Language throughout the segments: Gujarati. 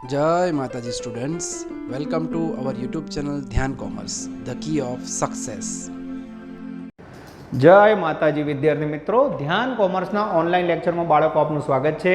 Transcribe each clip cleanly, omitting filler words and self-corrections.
जय माताजी students, welcome to our YouTube channel Dhyan commerce, the key of success. जय माताजी विद्यार्थी मित्रों, ध्यान कॉमर्सना ऑनलाइन लेक्चर में बाळको आपनुं स्वागत है।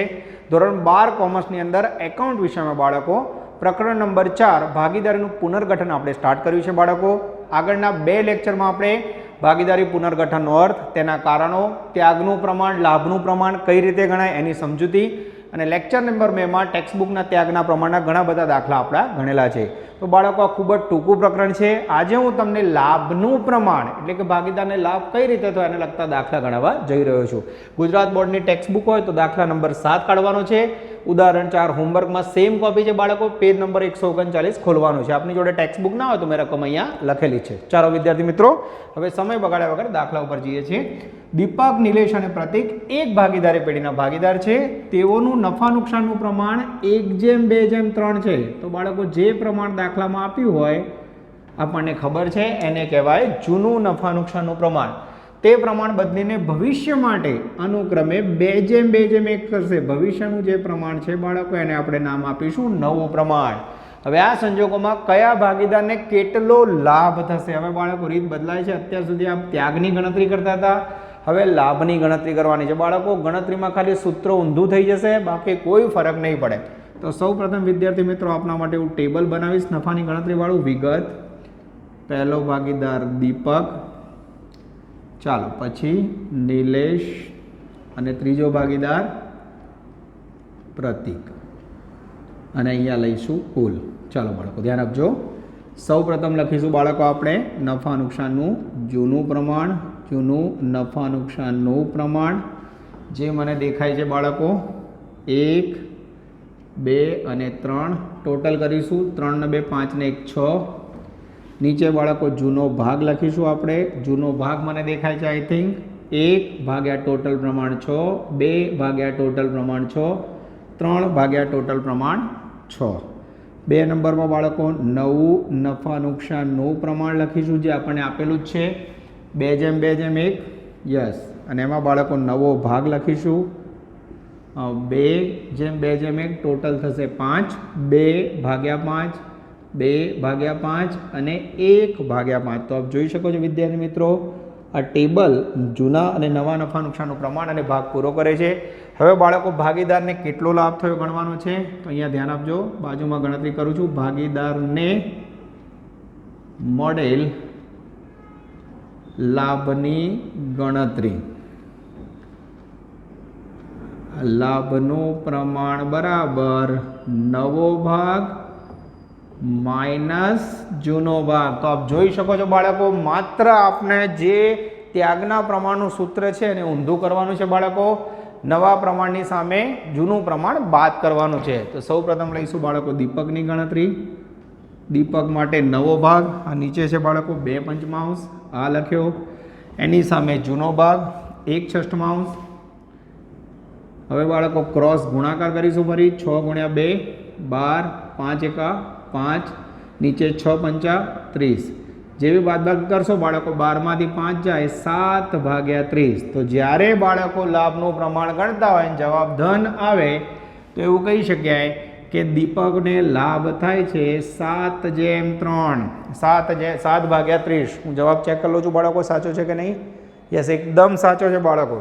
धोरण 12 कॉमर्सनी अंदर एकाउंट विषय में बाळको प्रकरण नंबर 4 भागीदारीनुं पुनर्गठन आपणे स्टार्ट कर्युं छे। बाळको आगळना 2 लेक्चर में आपणे भागीदारी पुनर्गठननो अर्थ, तेना कारणों, त्यागनुं प्रमाण, लाभनुं प्रमाण कई रीते गणाय एनी समजूती અને લેક્ચર નંબર 2 માં ટેક્સ્ટબુકના ત્યાગના પ્રમાણના ઘણા બધા દાખલા આપણા ગણેલા છે। તો બાળકો આ ખૂબ જ ટૂંકું પ્રકરણ છે। આજે હું તમને લાભનું પ્રમાણ એટલે કે ભાગીદારને લાભ કઈ રીતે થાય એને લગતા દાખલા ગણવા જઈ રહ્યો છું। ગુજરાત બોર્ડની ટેક્સ્ટબુક હોય તો દાખલા નંબર 7 કાઢવાનો છે। ઉદાહરણ 4 હોમવર્કમાં સેમ કોપી છે બાળકો, પેજ નંબર 139 ખોલવાનો છે। આપની જોડે ટેક્સ્ટબુક ના હોય તો મેં રકમ અહીંયા લખેલી છે। ચાલો વિદ્યાર્થી મિત્રો, હવે સમય બગાડ્યા વગર દાખલા ઉપર જઈએ છીએ। દીપક, નિલેશ અને પ્રતિક એક ભાગીદારી પેઢીના ભાગીદાર છે। તેઓનું નફા નુકસાનનું પ્રમાણ 1:2:3 છે। તો બાળકો જે પ્રમાણ દાખલામાં આપ્યું હોય આપણને ખબર છે એને કહેવાય જૂનું નફા નુકસાનનું પ્રમાણ। તે પ્રમાણ બદલીને ભવિષ્ય માટે અનુક્રમે 2:1 કરશે। ભવિષ્યનું જે પ્રમાણ છે બાળકો એને આપણે નામ આપીશું નવું પ્રમાણ। હવે આ સંજોગોમાં કયા ભાગીદારને કેટલો લાભ થશે? હવે બાળકો રીત બદલાય છે। અત્યાર સુધી આપ ત્યાગની ગણતરી કરતા હતા, હવે લાભની ગણતરી કરવાની છે। બાળકો ગણતરીમાં ખાલી સૂત્ર ઊંધું થઈ જશે, બાકી કોઈ ફરક નહીં પડે। તો સૌપ્રથમ વિદ્યાર્થી મિત્રો આપના માટે હું ટેબલ બનાવીશ નફાની ગણતરી વાળું। વિગત, પહેલો ભાગીદાર દીપક, ચાલો પછી નિલેશ અને ત્રીજો ભાગીદાર પ્રતિક, અને અહીંયા લઈશું કુલ। ચાલો બાળકો ધ્યાન આપજો। સૌપ્રથમ લખીશું બાળકો આપણે નફા નુકસાનનું જૂનું પ્રમાણ, જૂનું નફા નુકસાનનું પ્રમાણ જે મને દેખાય છે બાળકો 1, 2 અને 3 ટોટલ કરીશું। 3 ને 2 5 ને 1 6। નીચે બાળકો જૂનો ભાગ લખીશું આપણે। જૂનો ભાગ મને દેખાય છે આઈ થિંક 1 ભાગ્યા ટોટલ પ્રમાણ 6, 2 ભાગ્યા ટોટલ પ્રમાણ 6, 3 ભાગ્યા ટોટલ પ્રમાણ 6। 2 નંબરમાં બાળકો નવું નફા નુકસાનનું પ્રમાણ લખીશું જે આપણને આપેલું જ છે 2:1 યસ। અને એમાં બાળકો નવો ભાગ લખીશું 2:1 ટોટલ થશે 5, 2/5, 2/5 અને 1/5। તો આપ જોઈ શકો છો વિદ્યાર્થી મિત્રો આ ટેબલ જૂના અને નવા નફા નુકસાનનું પ્રમાણ અને ભાગ પૂરો કરે છે। હવે બાળકો ભાગીદારને કેટલો લાભ થયો ગણવાનો છે। તો અહીંયા ધ્યાન આપજો, બાજુમાં ગણતરી કરું છું। ભાગીદારને મળેલ લાભની ગણતરી, લાભનું પ્રમાણ બરાબર નવો ભાગ માઇનસ જૂનો ભાગ। તો આપ જોઈ શકો છો બાળકો માત્ર આપણે જે ત્યાગના પ્રમાણનું સૂત્ર છે એને ઊંધું કરવાનું છે બાળકો। નવા પ્રમાણની સામે જૂનું પ્રમાણ બાદ કરવાનું છે। તો સૌપ્રથમ લઈશું બાળકો દીપકની ગણતરી। દીપક માટે નવો ભાગ આ નીચે છે બાળકો 2/5 આ લખ્યો, એની સામે જૂનો ભાગ 1/6। હવે બાળકો ક્રોસ ગુણાકાર કરીશું ફરી 6 × 2 12, 5 × 5, નીચે 6×5 30। જેવી બાદબાકી કરશો બાળકો 12 માંથી 5 જાય 7/30। તો જ્યારે બાળકો લાભનું પ્રમાણ ગણતા હોય અને જવાબ ધન આવે તો એવું કહી શકાય કે દીપકને લાભ થાય છે 7/3, 7/30। હું જવાબ ચેક કરી લઉં છું બાળકો સાચો છે કે નહીં। યસ, એકદમ સાચો છે બાળકો।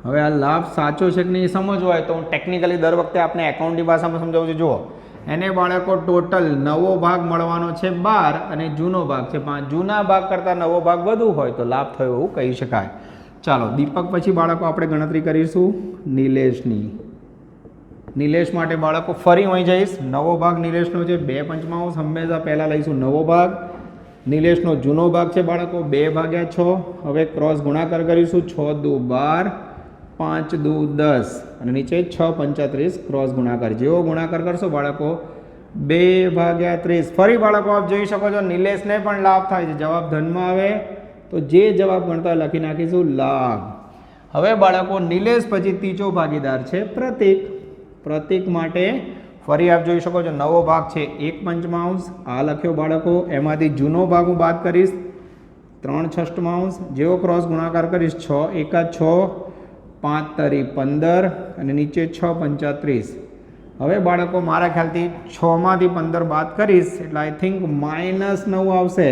હવે આ લાભ સાચો છે કે નહીં સમજવો હોય તો હું ટેકનિકલી દર વખતે આપણે એકાઉન્ટની ભાષામાં સમજાવું છું। જુઓ, એને બાળકો ટોટલ નવો ભાગ મળવાનો છે 12 અને જૂનો ભાગ છે 5। જૂના ભાગ કરતાં નવો ભાગ વધુ હોય તો લાભ થયો એવું કહી શકાય। ચાલો દીપક પછી બાળકો આપણે ગણતરી કરીશું નિલેશની। નિલેશ માટે બાળકો ફરી અહીં જઈશ। નવો ભાગ નિલેશનો છે 2/5, હંમેશા પહેલાં લઈશું નવો ભાગ। નિલેશનો જૂનો ભાગ છે બાળકો 2/6। હવે ક્રોસ ગુણાકાર કરીશું 6×2 12, 5×2 10 અને નીચે 6×5 ક્રોસ ગુણાકાર। જેવો ગુણાકાર કરશો બાળકો 2/30। ફરી બાળકો આપ જોઈ શકો છો નિલેશને પણ લાભ થાય છે। જવાબ ધનમાં આવે તો જે જવાબ ગણતા લખી નાખીશું લાભ। હવે બાળકો નિલેશ પછી ત્રીજો ભાગીદાર છે પ્રતિક। પ્રતિક માટે ફરી આપ જોઈ શકો છો નવો ભાગ છે 1/5 આ લખ્યો બાળકો। એમાંથી જૂનો ભાગ હું બાદ કરીશ 3/6। જેવો ક્રોસ ગુણાકાર કરીશ 6 × 1 = 6, 5 × 3 = 15 અને નીચે 6×5 = 30। હવે બાળકો મારા ખ્યાલથી 6માંથી 15 બાદ કરીશ એટલે આઈ થિંક -9 આવશે.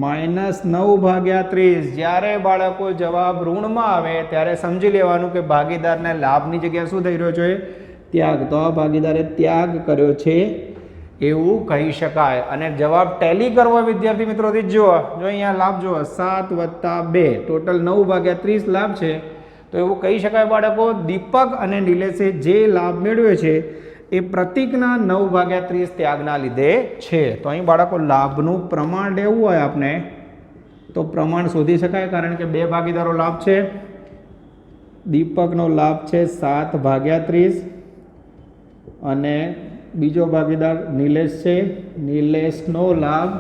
-9 ભાગ્યા 30. જ્યારે બાળકો જવાબ ઋણમાં આવે ત્યારે સમજી લેવાનું કે ભાગીદારને લાભની જગ્યાએ શું થઈ રહ્યો છે? ત્યાગ. તો આ ભાગીદારે ત્યાગ કર્યો છે એવું કહી શકાય. અને જવાબ ટેલી કરવો વિદ્યાર્થી મિત્રોથી જુઓ, જો અહીંયા લાભ જુઓ 7 + 2 ટોટલ 9 ભાગ્યા 30 લાભ છે. તો એવું કહી શકાય બાળકો દીપક અને નિલેશે જે લાભ મેળવ્યો છે એ પ્રતીકના 9 ભાગ્યા 30 ત્યાગના લીધે છે. તો અહીં બાળકો લાભનું પ્રમાણ લેવું હોય આપણે તો પ્રમાણ શોધી શકાય, કારણ કે બે ભાગીદારો લાભ છે. દીપકનો લાભ છે 7 ભાગ્યા 30 અને બીજો ભાગીદાર નિલેશ છે. નિલેશનો લાભ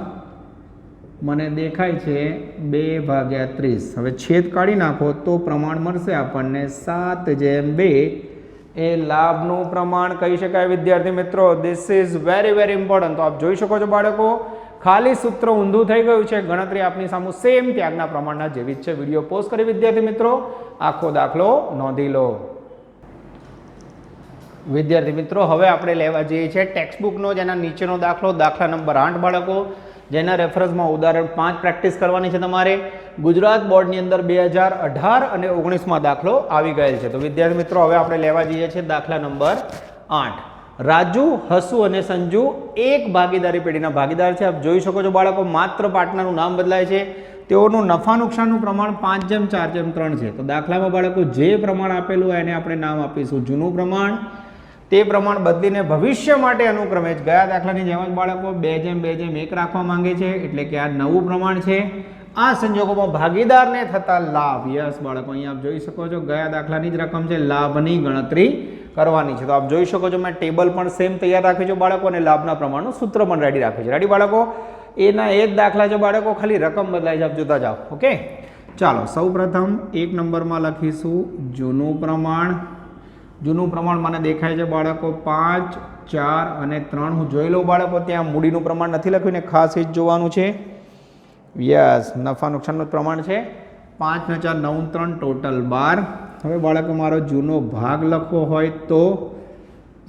મને દેખાય છે 2 ભાગ્યા 30. હવે છેદ કાઢી નાખો તો પ્રમાણ મળશે આપણને 7/2. એ લાભનું પ્રમાણ કહી શકાય વિદ્યાર્થી મિત્રો. This is very important. તો આપ જોઈ શકો છો બાળકો, ખાલી સૂત્ર ઊંધું થઈ ગયું છે. ગણતરી આપની સામે સેમ ત્યાગના પ્રમાણના જેવી જ છે. વિડીયો પોઝ કરી વિદ્યાર્થી મિત્રો આખો દાખલો નોંધી લો. વિદ્યાર્થી મિત્રો હવે આપણે લેવા જઈએ છીએ ટેક્સ્ટબુકનો જેના નીચેનો દાખલો, દાખલા નંબર 8 બાળકો, જેના રેફરન્સમાં ઉદાહરણ 5 પ્રેક્ટિસ કરવાની છે તમારે. ગુજરાત બોર્ડની અંદર 2018 અને 19માં દાખલો આવી ગયેલ છે. તો વિદ્યાર્થી મિત્રો હવે આપણે લેવા જઈએ છીએ દાખલા નંબર 8. રાજુ, હસુ અને સંજુ એક ભાગીદારી પેઢીના ભાગીદાર છે. આપ જોઈ શકો છો બાળકો, માત્ર પાર્ટનરનું નામ બદલાય છે. તેઓનું નફા નુકસાનનું પ્રમાણ 5/4/3 છે. તો દાખલામાં બાળકો જે પ્રમાણ આપેલું હોય એને આપણે નામ આપીશું જૂનું પ્રમાણ. તે પ્રમાણ બદલીને ભવિષ્ય માટે અનુક્રમે જ ગયા દાખલાની જેમ જ બાળકો 2/2/1 રાખવા માંગે છે, એટલે કે આ નવું પ્રમાણ છે. આ સંજોગોમાં ભાગીદારને થતા લાભ, યસ બાળકો અહીંયા આપ જોઈ શકો છો ગયા દાખલાની જ રકમ છે, લાભની ગણતરી કરવાની છે. તો આપ જોઈ શકો છો મેં ટેબલ પણ સેમ તૈયાર રાખ્યું છે બાળકો અને લાભના પ્રમાણનું સૂત્ર પણ રેડી રાખ્યું છે. રેડી બાળકો? એના એ જ દાખલા છે બાળકો, ખાલી રકમ બદલાય છે, આપ જોતા જાઓ. ઓકે, ચાલો સૌપ્રથમ 1 નંબરમાં લખીશું જૂનું પ્રમાણ. જૂનું પ્રમાણ મને દેખાય છે બાળકો 5, 4 અને 3. હું જોઈ લઉં બાળકો, ત્યાં મૂડીનું પ્રમાણ નથી લખ્યું ને, ખાસ એ જ જોવાનું છે. યસ, નફા નુકસાનનું પ્રમાણ છે 5 ને 4 9 3 ટોટલ 12. હવે બાળકો મારો જૂનો ભાગ લખવો હોય તો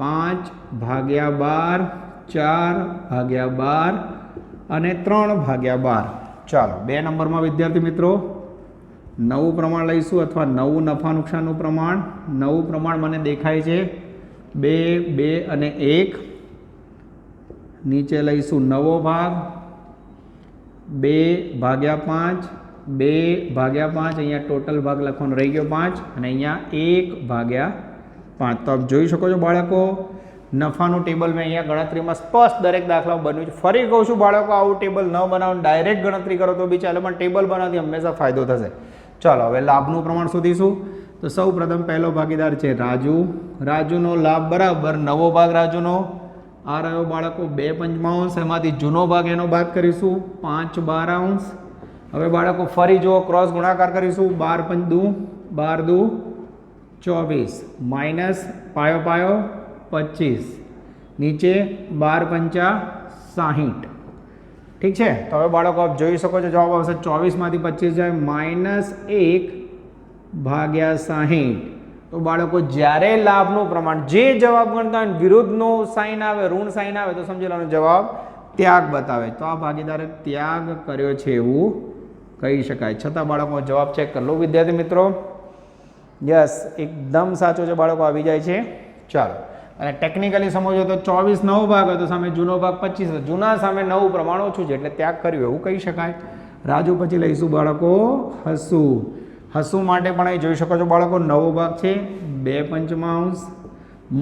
5/12, 4/12 અને 3/12. ચાલો 2 નંબરમાં વિદ્યાર્થી મિત્રો નવું પ્રમાણ લઈશું અથવા નવું નફા નુકસાનનું પ્રમાણ. નવું પ્રમાણ મને દેખાય છે 2, 2 અને 1. નીચે લઈશું નવો ભાગ 2/5, 2/5. અહીંયા ટોટલ ભાગ લખવાનો રહી ગયો 5 અને અહીંયા 1/5. તો આપ જોઈ શકો છો બાળકો, નફાનું ટેબલ મેં અહીંયા ગણતરીમાં સ્પષ્ટ દરેક દાખલામાં બન્યું છે. ફરી કહું છું બાળકો, આવું ટેબલ ન બનાવો, ડાયરેક્ટ ગણતરી કરો તો બી ચાલે, પણ ટેબલ બનાવવાથી હંમેશા ફાયદો થશે. ચાલો હવે લાભનું પ્રમાણ શોધીશું. તો સૌ પ્રથમ પહેલો ભાગીદાર છે રાજુ. રાજુનો લાભ બરાબર નવો ભાગ રાજુનો આ રહ્યો બાળકો 2/5. એમાંથી જૂનો ભાગ એનો બાદ કરીશું 5/12. હવે બાળકો ફરી જુઓ, ક્રોસ ગુણાકાર કરીશું. 12 × 2 = 24 માઇનસ પાયો પાયો 25, નીચે 12 × 5 = 60. ઠીક છે. તો હવે બાળકો આપ જોઈ શકો છો જવાબ આવશે 24માંથી 25 જાય -1/60. તો બાળકો જ્યારે લાભનું પ્રમાણ જે જવાબ ગણતા હોય વિરુદ્ધનો સાઇન આવે, ઋણ સાઇન આવે તો સમજી લેવાનો જવાબ ત્યાગ બતાવે. તો આ ભાગીદારે ત્યાગ કર્યો છે એવું કહી શકાય. છતાં બાળકો જવાબ ચેક કરી લો વિદ્યાર્થી મિત્રો. યસ, એકદમ સાચો છે બાળકો, આવી જાય છે. ચાલો અને ટેકનિકલી સમજો તો 24 નવો ભાગ હોય તો સામે જૂનો ભાગ 25, જૂના સામે નવું પ્રમાણ ઓછું છે એટલે ત્યાગ કર્યું એવું કહી શકાય. રાજુ પછી લઈશું બાળકો હસુ. હસુ માટે પણ અહીં જોઈ શકો છો બાળકો નવો ભાગ છે 2/5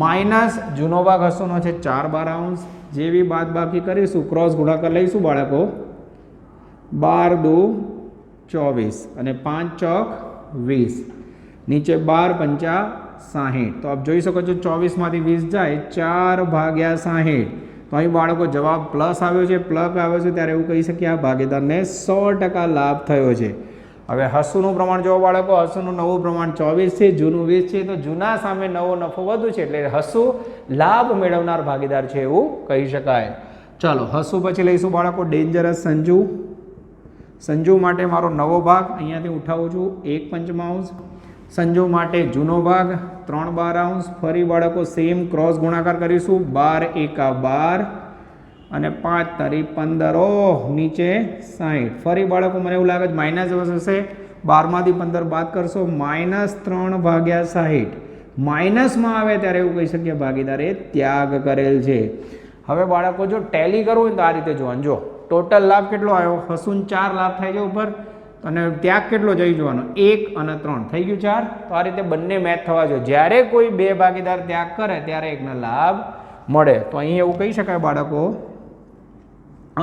માઇનસ જૂનો ભાગ હસુનો છે 4/12. જેવી બાદ બાકી કરીશું ક્રોસ ગુણાકાર લઈશું બાળકો 12 × 2 = 24 અને 5 × 20, નીચે 12 × 5 = 60. તો આપ જોઈ શકો છો 24માંથી 20 જાય 4/60. તો અહીં બાળકો જવાબ પ્લસ આવ્યો છે, પ્લસ આવ્યો છે ત્યારે એવું કહી શકીએ આ ભાગીદારને 100% લાભ થયો છે. હવે હસુનું પ્રમાણ જોવો બાળકો, હસુનું નવું પ્રમાણ 24 છે, જૂનું 20 છે. તો જૂના સામે નવો નફો વધુ છે એટલે હસુ લાભ મેળવનાર ભાગીદાર છે એવું કહી શકાય. ચાલો હસુ પછી લઈશું બાળકો ડેન્જરસ સંજુ. સંજુ માટે મારો નવો ભાગ અહીંયાથી ઉઠાવું છું 1/5 સંજુ માટે જૂનો ભાગ 3/12, ફરી બાળકો સેમ ક્રોસ ગુણાકાર કરીશું, 12 એકા 12 અને 5 તારી 15, ઓહ નીચે 60. ફરી બાળકો મને એવું લાગે છે માઇનસ હશે, 12માંથી 15 બાદ કરશો, -3/60. માઇનસમાં આવે ત્યારે એવું કહી શકીએ ભાગીદારે ત્યાગ કરેલ છે. હવે બાળકો જો ટેલી કરવું હોય તો આ રીતે જોવાનું, જો ટોટલ લાભ કેટલો આવ્યો, હસુન 4 લાભ થાય છે ઉપર, અને ત્યાગ કેટલો જઈ જોવાનો 1 અને 3 થઈ ગયું 4. તો આ રીતે બંને મેચ થવા જોઈએ. જ્યારે કોઈ બે ભાગીદાર ત્યાગ કરે ત્યારે એકનો લાભ મળે. તો અહીં એવું કહી શકાય બાળકો,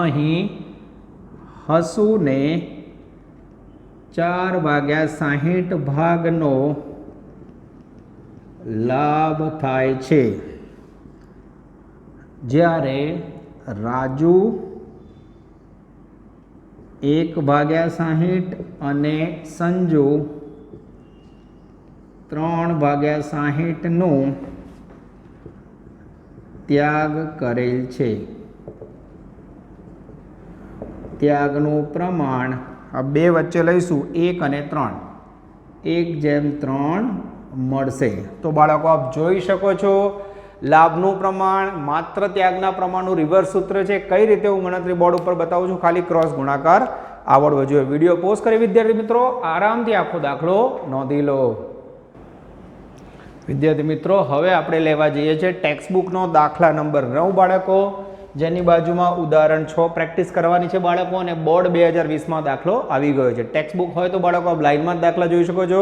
અહીં હસુને 4/60 ભાગનો લાભ થાય છે, જ્યારે રાજુ 1/60 અને સંજુ 3/60 નું ત્યાગ કરેલ છે. ત્યાગનું પ્રમાણ આ બે વચ્ચે લઈશું 1 અને 3, 1/3 મળશે. તો બાળકો આપ જોઈ શકો છો લાભનું પ્રમાણ માત્ર ત્યાગના પ્રમાણનું રિવર્સ સૂત્ર છે. કઈ રીતે હું ગણતરી બોર્ડ ઉપર બતાવું છું, ખાલી ક્રોસ ગુણાકાર આવડવો જોઈએ. વિડીયો પોઝ કરી વિદ્યાર્થી મિત્રો આરામથી આખો દાખલો નોંધી લો. વિદ્યાર્થી મિત્રો હવે આપણે લેવા જઈએ છીએ ટેક્સ્ટબુકનો દાખલા નંબર 9 બાળકો, જેની બાજુમાં ઉદાહરણ 6 પ્રેક્ટિસ કરવાની છે બાળકો, અને બોર્ડ 2020માં દાખલો આવી ગયો છે. ટેક્સ્ટબુક હોય તો બાળકો આપ લાઈનમાં જ દાખલા જોઈ શકો છો.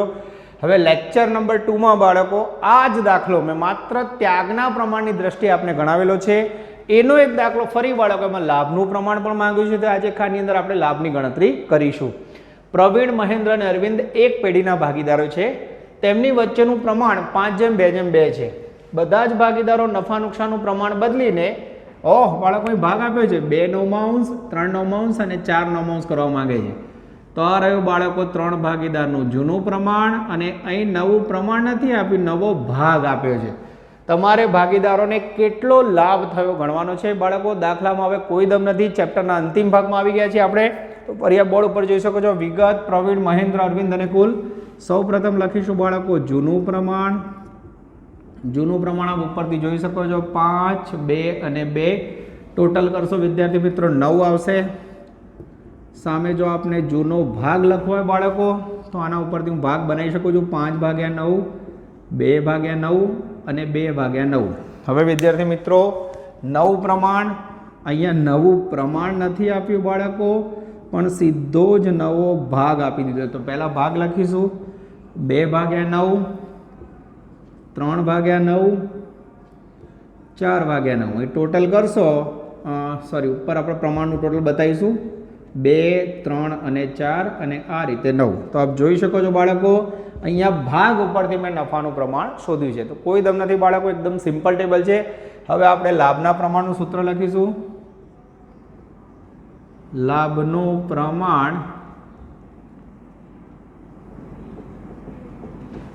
હવે લેક્ચર નંબર 2માં બાળકો આ જ દાખલો મેં માત્ર ત્યાગના પ્રમાણની દ્રષ્ટિએ આપણે ગણાવેલો છે. એનો એક દાખલો ફરી બાળકો એમાં લાભનું પ્રમાણ પણ માંગ્યું છે, તો આજે ખાની અંદર આપણે લાભની ગણતરી કરીશું. પ્રવીણ, મહેન્દ્ર અને અરવિંદ એક પેઢીના ભાગીદારો છે. તેમની વચ્ચેનું પ્રમાણ 5:2:2 છે. બધા જ ભાગીદારો નફા નુકસાનનું પ્રમાણ બદલીને બાળકો ભાગ આપ્યો છે 2/9, 3/9 અને 4/9 કરવા માંગે છે. તો આ રહ્યું બાળકો 3 ભાગીદારનું જૂનું પ્રમાણ, અને અહીં નવું પ્રમાણ નથી આપ્યું, નવો ભાગ આપ્યો છે. તમારે ભાગીદારોને કેટલો લાભ થયો ગણવાનો છે બાળકો. દાખલામાં હવે કોઈ દમ નથી, ચેપ્ટરના અંતિમ ભાગમાં આવી ગયા છીએ આપણે. તો ફરી બોર્ડ ઉપર જોઈ શકો છો વિગત પ્રવીણ, મહેન્દ્ર, અરવિંદ અને કુલ. સૌ પ્રથમ લખીશું બાળકો જૂનું પ્રમાણ. જૂનું પ્રમાણ આપ ઉપરથી જોઈ શકો છો 5, 2 અને 2. ટોટલ કરશો વિદ્યાર્થી મિત્રો 9 આવશે. સામે જો આપને જૂનો ભાગ લખવો હોય બાળકો તો આના ઉપરથી હું ભાગ બનાવી શકું છું 5/9, 2/9 અને 2/9. હવે વિદ્યાર્થી મિત્રો નવું પ્રમાણ, અહીંયા નવું પ્રમાણ નથી આપ્યું બાળકો, પણ સીધો જ નવો ભાગ આપી દીધો. તો પહેલા ભાગ લખીશું 2/9, 3/9, 4/9. એ ટોટલ કરશો, ઉપર આપણે પ્રમાણનું ટોટલ બતાવીશું 2, 3 અને 4 અને આ રીતે 9. તો આપ જોઈ શકો છો બાળકો અહીંયા ભાગ ઉપરથી મેં નફાનું પ્રમાણ શોધ્યું છે. તો કોઈ દમ નથી બાળકો, એકદમ સિમ્પલ ટેબલ છે. હવે આપણે લાભના પ્રમાણનું સૂત્ર લખીશું. લાભનું પ્રમાણ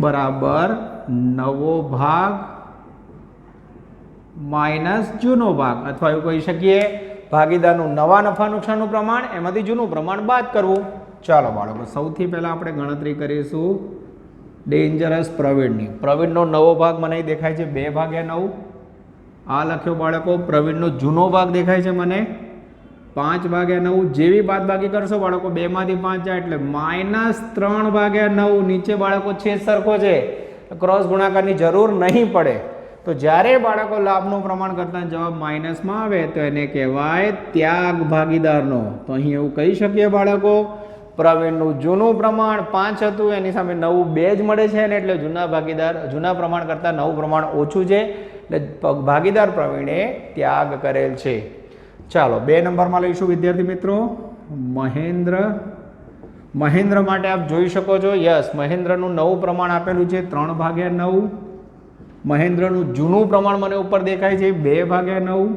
બરાબર નવો ભાગ માઇનસ જૂનો ભાગ, અથવા એવું કહી શકીએ ભાગીદારનું નવા નફા નુકસાનનું પ્રમાણ, એમાંથી જૂનું પ્રમાણ બાદ કરવું. ચાલો બાળકો સૌથી પહેલા આપણે ગણતરી કરીશું ડેન્જરસ પ્રવીણની. પ્રવીણનો નવો ભાગ મને દેખાય છે 2/9. આ લખ્યો બાળકો. પ્રવીણનો જૂનો ભાગ દેખાય છે મને 5/9. જેવી બાદબાકી કરશો બાળકો 2માંથી 5 જાય એટલે -3/9. નીચે બાળકો છેદ સરખો છે, ક્રોસ ગુણાકારની જરૂર નહીં પડે. તો જ્યારે બાળકો લાભનું પ્રમાણ કરતા જવાબ માઇનસમાં આવે તો એને કહેવાય ત્યાગ ભાગીદારનો. તો અહીં એવું કહી શકીએ બાળકો પ્રવીણનું જૂનું પ્રમાણ 5 હતું, એની સામે નવું 2 જ મળે છે, ને એટલે જૂના પ્રમાણ કરતાં નવું પ્રમાણ ઓછું છે, એટલે ભાગીદાર પ્રવીણે ત્યાગ કરેલ છે. ચાલો 2 નંબરમાં લઈશું વિદ્યાર્થી મિત્રો મહેન્દ્ર માટે આપ જોઈ શકો છો. યસ, મહેન્દ્રનું નવું પ્રમાણ આપેલું છે 3/9. મહેન્દ્રનું જૂનું પ્રમાણ મને ઉપર દેખાય છે 2/9.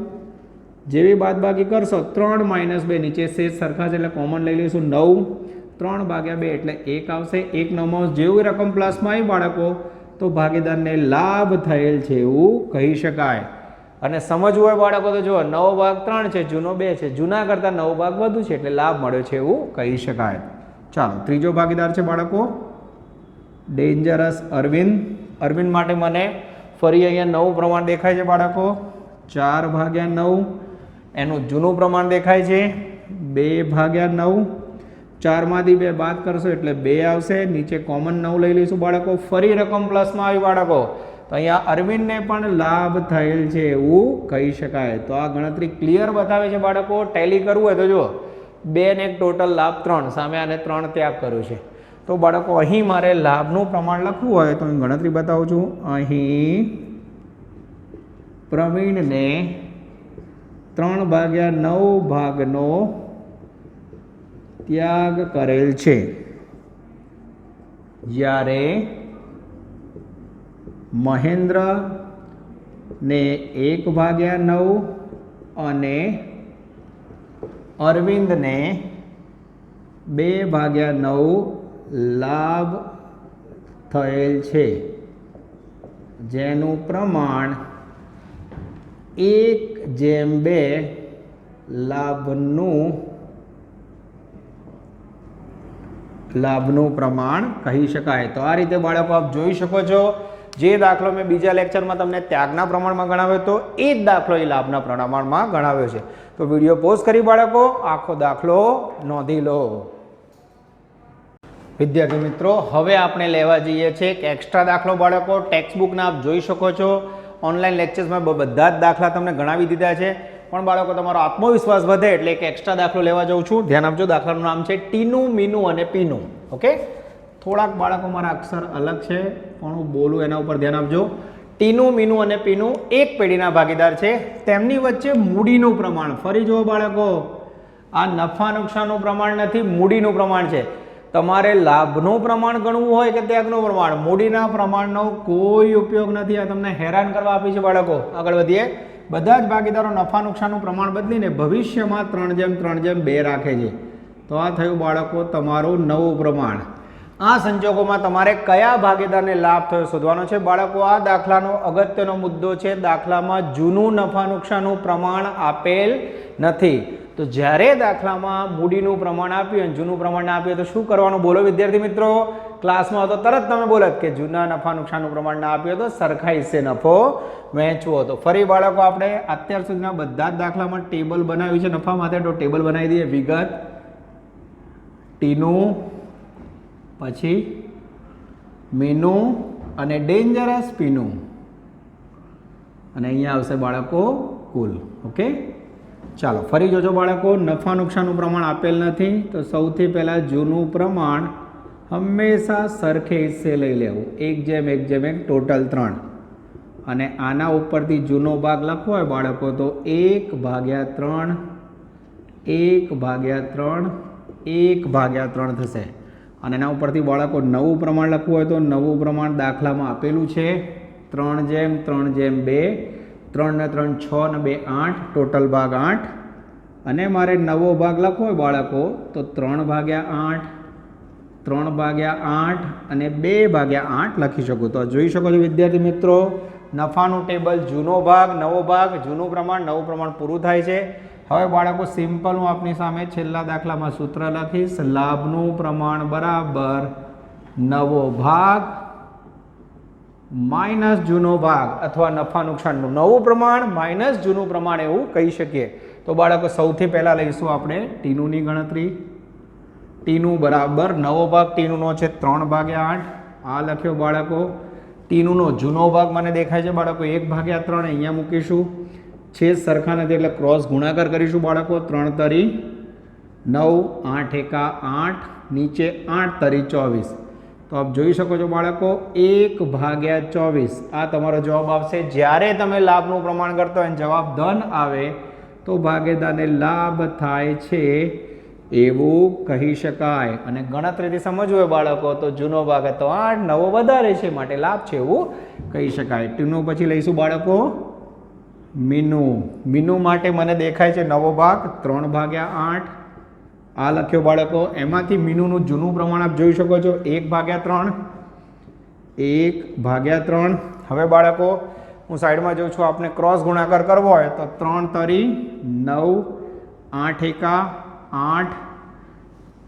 જેવી બાદબાકી કરશો 3 - 2 નીચે શેષ સરખા છે એટલે કોમન લઈ લઈશું 9. 3/2 એટલે 1 આવશે. 1/9 જેવી રકમ પ્લસમાં આવી બાળકો તો ભાગીદારને લાભ થયેલ છે એવું કહી શકાય. અને સમજવું હોય બાળકો તો જુઓ નવો ભાગ 3 છે, જૂનો 2 છે, જૂના કરતાં નવો ભાગ વધુ છે એટલે લાભ મળ્યો છે એવું કહી શકાય. ચાલો ત્રીજો ભાગીદાર છે બાળકો ડેન્જરસ અરવિંદ. અરવિંદ માટે મને ફરી અહીંયા નવું પ્રમાણ દેખાય છે બાળકો, 4/9. એનું જૂનું પ્રમાણ દેખાય છે 2/9. 4માંથી 2 બાદ કરશો એટલે 2 આવશે. નીચે કોમન 9 લઈ લઈશું બાળકો. ફરી રકમ પ્લસમાં આવી બાળકો, તો અહીંયા અરવિંદને પણ લાભ થયેલ છે એવું કહી શકાય. તો આ ગણતરી ક્લિયર બતાવે છે બાળકો. ટેલી કરવું હોય તો જુઓ, 2 ને 1 ટોટલ લાભ 3, સામે આને 3 ત્યાગ કર્યું છે. તો બાળકો અહીં મારે લાભનું પ્રમાણ લખવું હોય તો હું ગણતરી બતાવું છું. અહીં પ્રવીણને 3/9 ભાગનો ત્યાગ કરેલ છે, જ્યારે મહેન્દ્ર ને 1/9 અને અરવિંદને 2/9 લાભ થયેલ છે, જેનું પ્રમાણ 1/2 લાભનું પ્રમાણ કહી શકાય. તો આ રીતે બાળકો આપ જોઈ શકો છો, જે દાખલો મેં બીજા લેક્ચરમાં તમને ત્યાગના પ્રમાણમાં ગણાવ્યો હતો એ જ દાખલો એ લાભના પ્રમાણમાં ગણાવ્યો છે. તો વિડીયો પોઝ કરી બાળકો આખો દાખલો નોંધી લો. વિદ્યાર્થી મિત્રો, હવે આપણે લેવા જઈએ છીએ એક એક્સ્ટ્રા દાખલો બાળકો. ટેક્સ્ટબુકના આપ જોઈ શકો છો, ઓનલાઈન લેક્ચર્સમાં બધા જ દાખલા તમને ગણાવી દીધા છે, પણ બાળકો તમારો આત્મવિશ્વાસ વધે એટલે એક એક્સ્ટ્રા દાખલો લેવા જાઉં છું. ધ્યાન આપજો, દાખલાનું નામ છે ટીનું, મીનું અને પીનું. ઓકે, થોડાક બાળકો મારા અક્ષર અલગ છે પણ હું બોલું એના ઉપર ધ્યાન આપજો. ટીનું, મીનું અને પીનું એક પેઢીના ભાગીદાર છે. તેમની વચ્ચે મૂડીનું પ્રમાણ, ફરી જુઓ બાળકો, આ નફા નુકસાનનું પ્રમાણ નથી, મૂડીનું પ્રમાણ છે. તમારે લાભનું પ્રમાણ ગણવું હોય કે ત્યાગનું પ્રમાણ, મૂડીના પ્રમાણનો કોઈ ઉપયોગ નથી. આ તમને હેરાન કરવા આપી છે બાળકો. આગળ વધીએ. બધા જ ભાગીદારો નફા નુકસાનનું પ્રમાણ બદલીને ભવિષ્યમાં 3/3/2 રાખે છે. તો આ થયું બાળકો તમારું નવું પ્રમાણ. આ સંજોગોમાં તમારે કયા ભાગીદારને લાભ થયો શોધવાનો છે બાળકો. આ દાખલાનો અગત્યનો મુદ્દો છે, દાખલામાં જૂનું નફા નુકસાનનું પ્રમાણ આપેલ નથી. તો જ્યારે દાખલામાં મૂડીનું પ્રમાણ આપ્યું અને જૂનું પ્રમાણ આપ્યું તો શું કરવાનું બોલો વિદ્યાર્થી મિત્રો. ક્લાસમાં તો તરત તમે બોલત કે જૂના નફા નુકસાનનું પ્રમાણ ના આપ્યું તો સરખા હિસ્સે નફો વહેંચવો. તો ફરી બાળકો આપણે અત્યાર સુધીના બધા જ દાખલામાં ટેબલ બનાવ્યું છે નફા માટે, તો ટેબલ બનાવી દઈએ. વિગત, ટીનું, પછી મીનું અને ડેન્જરસ પીનું, અને અહીંયા આવશે બાળકો કુલ. ઓકે, ચાલો ફરી જોજો બાળકો. નફા નુકસાનનું પ્રમાણ આપેલ નથી તો સૌથી પહેલાં જૂનું પ્રમાણ હંમેશા સરખે હિસ્સે લઈ લેવું, 1/1/1 ટોટલ 3. અને આના ઉપરથી જૂનો ભાગ લખવો હોય બાળકો તો 1/3 1/3 થશે. અને એના ઉપરથી બાળકો નવું પ્રમાણ લખવું હોય તો નવું પ્રમાણ દાખલામાં આપેલું છે 3/3/2. 3 ને 3 6 ને 2 8, ટોટલ ભાગ 8. અને મારે નવો ભાગ લખવો હોય બાળકો તો 3/8 3/8 અને 2/8 લખી શકું. તો જોઈ શકો છો વિદ્યાર્થી મિત્રો, નફાનું ટેબલ, જૂનો ભાગ, નવો ભાગ, જૂનું પ્રમાણ, નવું પ્રમાણ પૂરું થાય છે. હવે બાળકો સિમ્પલ હું આપની સામે છેલ્લા દાખલામાં સૂત્ર લખીશ. લાભનું પ્રમાણ બરાબર નવો ભાગ માઇનસ જૂનો ભાગ, અથવા નફા નુકસાનનું નવું પ્રમાણ માઇનસ જૂનું પ્રમાણ એવું કહી શકીએ. તો બાળકો સૌથી પહેલાં લઈશું આપણે ટીનુંની ગણતરી. ટીનું બરાબર નવો ભાગ ટીનુંનો છે 3/8. આ લખ્યો બાળકો. ટીનુંનો જૂનો ભાગ મને દેખાય છે બાળકો 1/3, અહીંયા મૂકીશું. છેદ સરખા નથી એટલે ક્રોસ ગુણાકાર કરીશું બાળકો. 3 તરી 9, 8 એકા 8, નીચે 8 તરી 24. તો આપ જોઈ શકો છો બાળકો 1/24 આ તમારો જવાબ આવશે. જ્યારે તમે લાભનું પ્રમાણ કરતો હોય જવાબ ધન આવે તો ભાગીદારને લાભ થાય છે એવું કહી શકાય. અને ગણતરીથી સમજવું હોય બાળકો તો જૂનો ભાગ હતો 8, નવો વધારે છે માટે લાભ છે એવું કહી શકાય. ટીનું પછી લઈશું બાળકો મીનું. મીનું માટે મને દેખાય છે નવો ભાગ 3/8. આ લખ્યો બાળકો. એમાંથી મીનુંનું જૂનું પ્રમાણ આપ જોઈ શકો છો 1/3 1/3. હવે બાળકો હું સાઈડમાં જોઉં છું, આપને ક્રોસ ગુણાકાર કરવો હોય તો 3 તરી 9, 8 એકા 8.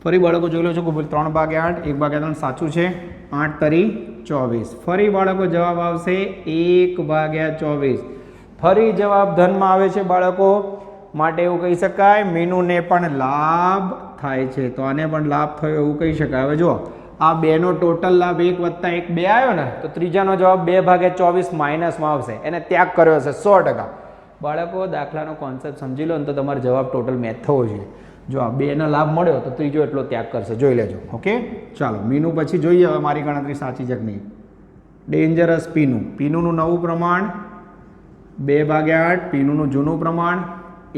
ફરી બાળકો જોઈ લો છો કે 3/8 1/3 સાચું છે. 8 તરી 24. ફરી બાળકો જવાબ આવશે 1/24. ફરી જવાબ ધનમાં આવે છે બાળકો, માટે એવું કહી શકાય મીનુને પણ લાભ થાય છે. તો આને પણ લાભ થયો એવું કહી શકાય. હવે જુઓ, આ બેનો ટોટલ લાભ 1 + 1 2 આવ્યો ને, તો ત્રીજાનો જવાબ 2/24 માઇનસમાં આવશે. એને ત્યાગ કર્યો હશે 100%. બાળકો દાખલાનો કોન્સેપ્ટ સમજી લો ને તો તમારો જવાબ ટોટલ મેચ થવો જોઈએ. જો આ 2નો લાભ મળ્યો તો ત્રીજો એટલો ત્યાગ કરશે, જોઈ લેજો. ઓકે, ચાલો મીનું પછી જોઈએ હવે મારી ગણતરી સાચી છે કે નહીં. ડેન્જરસ પીનું, પીનુંનું નવું પ્રમાણ 2/8, પીનુંનું જૂનું પ્રમાણ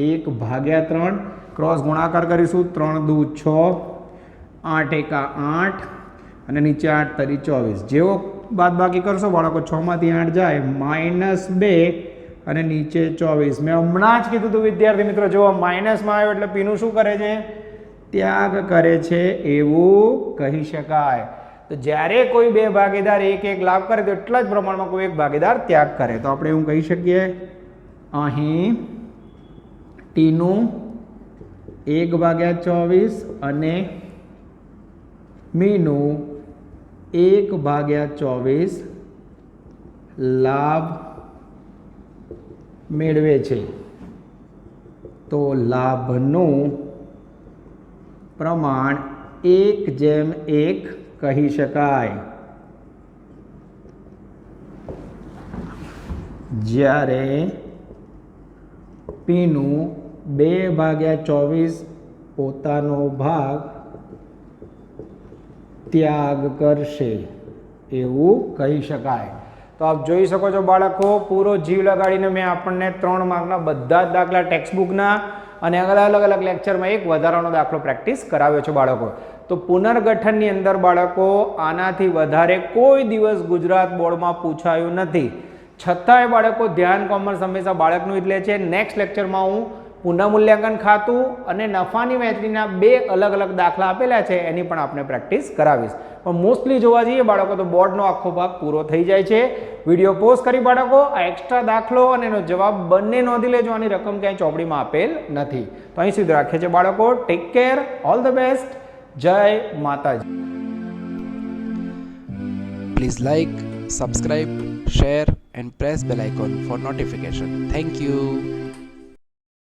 1/3. ક્રોસ ગુણાકાર કરીશું, 3 દુ 6, 8 એકા 8 અને નીચે 8 તરી 24. જેવો બાદ બાકી કરશો બાળકો 6 માંથી 8 જાય -2 અને નીચે 24. મેં હમણાં જ કીધું હતું વિદ્યાર્થી મિત્રો, જો માઇનસમાં આવ્યો એટલે પીનું શું કરે છે? ત્યાગ કરે છે એવું કહી શકાય. તો જ્યારે કોઈ બે ભાગીદાર એક લાભ કરે તો એટલા જ પ્રમાણમાં કોઈ એક ભાગીદાર ત્યાગ કરે. તો આપણે એવું કહી શકીએ અહીં ટીનું 1/24 અને મીનું 1/24 લાભ મેળવે છે. તો લાભનું પ્રમાણ 1:1 કહી શકાય. જ્યારે પીનું 2/24 પોતાનો ભાગ ત્યાગ કરશે એવું કહી શકાય. તો આપ જોઈ શકો છો બાળકો, પૂરો જીવ લગાડીને મેં આપણને 3 માર્કના બધા જ દાખલા ટેક્સ્ટબુકના અને અલગ અલગ લેક્ચરમાં એક વધારાનો દાખલો પ્રેક્ટિસ કરાવ્યો છે બાળકો. તો પુનર્ગઠનની અંદર બાળકો આનાથી વધારે કોઈ દિવસ ગુજરાત બોર્ડમાં પૂછાયું નથી. છતાંય બાળકો ધ્યાન કોમર્સ હંમેશા બાળકનું એટલે છે. નેક્સ્ટ લેક્ચરમાં હું પુનઃમૂલ્યાંકન ખાતું અને નફાની વહેંચણીના 2 અલગ દાખલા આપેલા છે, એની પણ આપણે પ્રેક્ટિસ કરાવીશ. પણ મોસ્ટલી જોવા જઈએ બાળકો તો બોર્ડનો આખો ભાગ પૂરો થઈ જાય છે. વિડીયો પોઝ કરી બાળકો આ એક્સ્ટ્રા દાખલો અને એનો જવાબ બંને નોંધી લેજો. આની રકમ ક્યાંય ચોપડીમાં આપેલ નથી. તો અહીં સુધી રાખીએ છીએ બાળકો. Take care, all the best. જય માતાજી. Please like, subscribe, share and press bell icon for notification. Thank you.